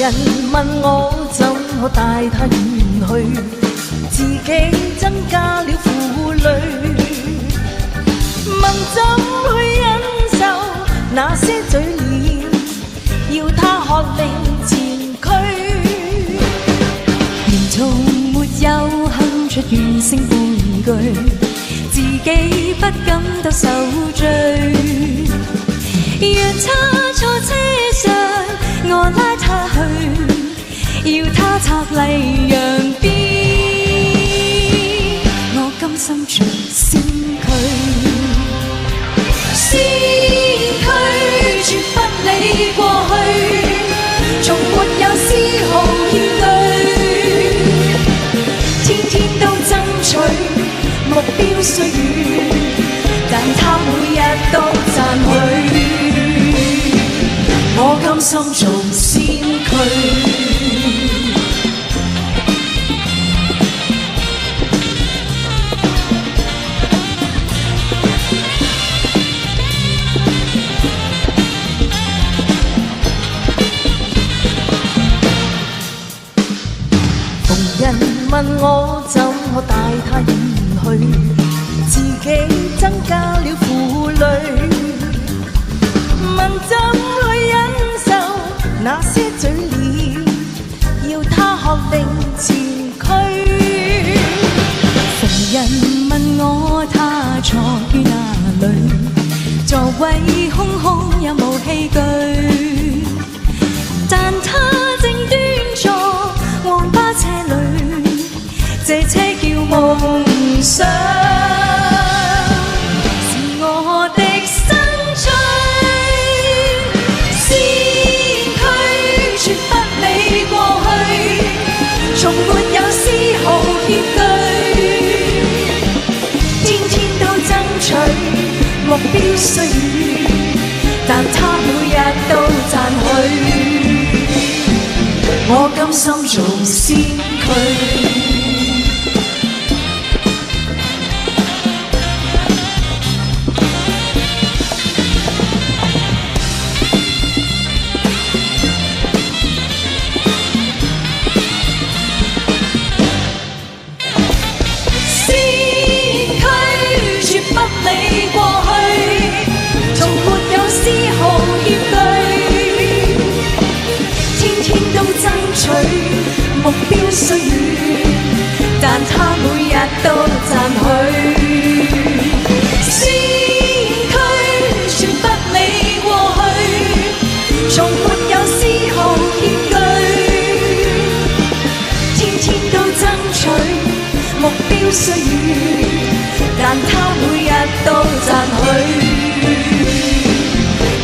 人問我怎可帶他遠去，自己增加了負累。問怎去忍受那些嘴臉，要他喝令前驅。連從沒有哼出怨聲半句，自己不感到受罪。若他錯車上，我拉他去，要他拆禮讓邊，我甘心做先驅。先驅絕不理過去，從沒有絲毫歉對，天天都爭取目標雖遠，但他每日都讚許，我甘心做先驅。逢人問我怎可帶他遠去，自己增加了負累。問怎去忍受那些嘴臉，要他喝令前驅。逢人問我他坐於哪裏，座位空空也無器具，但他正端坐黃巴車裏，這車叫夢想，是我的生趣。先驅絕不理過去，從沒有絲毫歉對，天天都爭取目標雖遠，但他每日都讚許，我甘心做先驅。目標雖遠，但他每日都讚許。先驅絕不理過去，從沒有絲毫歉據，天天都爭取目標雖遠，但他每日都讚許，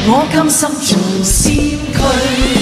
我甘心做先驅。